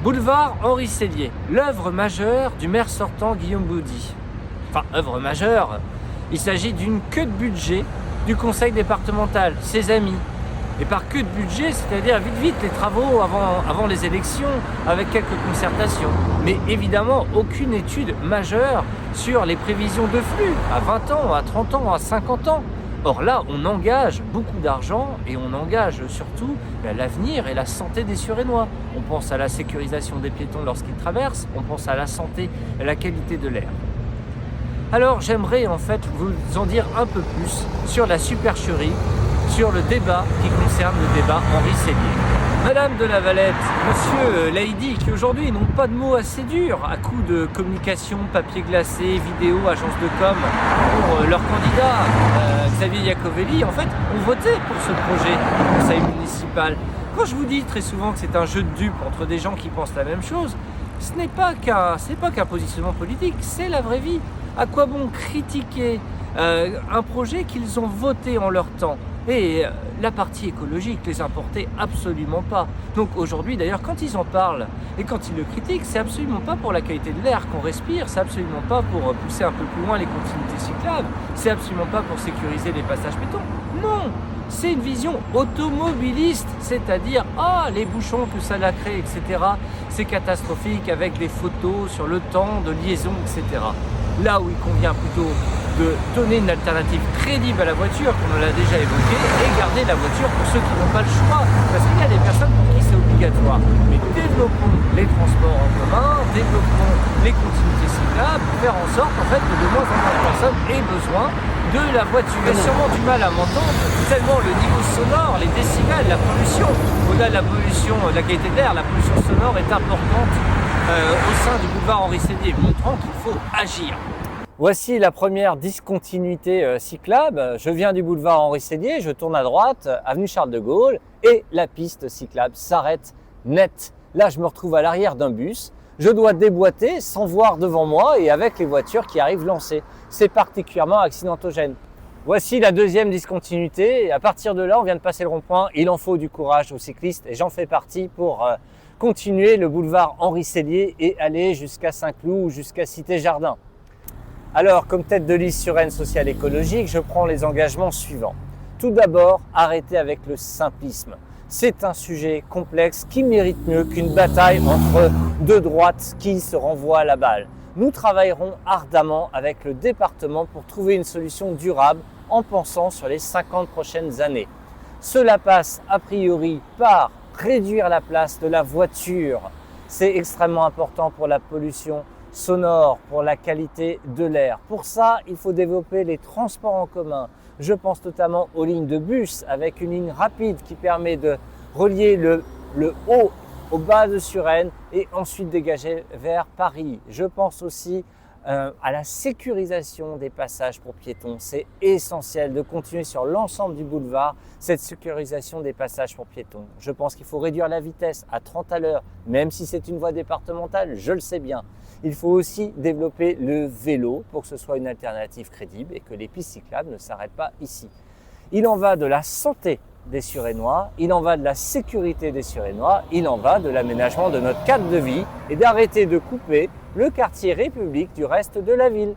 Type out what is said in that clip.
Boulevard Henri Sellier, l'œuvre majeure du maire sortant Guillaume Boudy. Enfin, œuvre majeure, il s'agit d'une queue de budget du conseil départemental, ses amis. Et par queue de budget, c'est-à-dire vite les travaux avant les élections, avec quelques concertations. Mais évidemment, aucune étude majeure sur les prévisions de flux à 20 ans, à 30 ans, à 50 ans. Or là, on engage beaucoup d'argent et on engage surtout l'avenir et la santé des Suresnois. On pense à la sécurisation des piétons lorsqu'ils traversent, on pense à la santé et la qualité de l'air. Alors j'aimerais en fait vous en dire un peu plus sur la supercherie, sur le débat qui concerne le débat Henri Sellier. Madame de la Valette, monsieur Laïdi, qui aujourd'hui n'ont pas de mots assez durs à coup de communication, papier glacé, vidéo, agence de com pour leur candidat Xavier Iacovelli, en fait, ont voté pour ce projet de conseil municipal. Quand je vous dis très souvent que c'est un jeu de dupes entre des gens qui pensent la même chose, ce n'est pas qu'un positionnement politique, c'est la vraie vie. À quoi bon critiquer un projet qu'ils ont voté en leur temps ? Et la partie écologique les importait absolument pas. Donc aujourd'hui d'ailleurs quand ils en parlent et quand ils le critiquent, c'est absolument pas pour la qualité de l'air qu'on respire, c'est absolument pas pour pousser un peu plus loin les continuités cyclables, c'est absolument pas pour sécuriser les passages piétons. Non, c'est une vision automobiliste, c'est-à-dire les bouchons que ça a créé, etc. C'est catastrophique avec des photos sur le temps de liaison, etc. Là où il convient plutôt de donner une alternative crédible à la voiture, comme on l'a déjà évoqué, et garder la voiture pour ceux qui n'ont pas le choix, parce qu'il y a des personnes pour qui c'est obligatoire. Mais développons les transports en commun, développons les continuités cyclables, pour faire en sorte en fait, que de moins en moins de personnes aient besoin de la voiture. J'ai sûrement du mal à m'entendre, tellement le niveau sonore, les décibels, la pollution, au-delà de la pollution, de la qualité de l'air, la pollution sonore est importante au sein du boulevard Henri Sellier, montrant qu'il faut agir. Voici la première discontinuité cyclable. Je viens du boulevard Henri Sellier, je tourne à droite, avenue Charles de Gaulle, et la piste cyclable s'arrête net. Là, je me retrouve à l'arrière d'un bus. Je dois déboîter sans voir devant moi et avec les voitures qui arrivent lancées. C'est particulièrement accidentogène. Voici la deuxième discontinuité. Et à partir de là, on vient de passer le rond-point. Il en faut du courage aux cyclistes et j'en fais partie pour continuer le boulevard Henri Sellier et aller jusqu'à Saint-Cloud ou jusqu'à Cité-Jardin. Alors, comme tête de liste sur Rennes Social Écologique, je prends les engagements suivants. Tout d'abord, arrêter avec le simplisme. C'est un sujet complexe qui mérite mieux qu'une bataille entre deux droites qui se renvoient la balle. Nous travaillerons ardemment avec le département pour trouver une solution durable en pensant sur les 50 prochaines années. Cela passe a priori par réduire la place de la voiture. C'est extrêmement important pour la pollution sonore, pour la qualité de l'air. Pour ça, il faut développer les transports en commun. Je pense notamment aux lignes de bus avec une ligne rapide qui permet de relier le haut au bas de Suresnes et ensuite dégager vers Paris. Je pense aussi à la sécurisation des passages pour piétons. C'est essentiel de continuer sur l'ensemble du boulevard cette sécurisation des passages pour piétons. Je pense qu'il faut réduire la vitesse à 30 à l'heure, même si c'est une voie départementale, je le sais bien. Il faut aussi développer le vélo pour que ce soit une alternative crédible et que les pistes cyclables ne s'arrêtent pas ici. Il en va de la santé des Suresnois, il en va de la sécurité des Suresnois, il en va de l'aménagement de notre cadre de vie et d'arrêter de couper le quartier République du reste de la ville.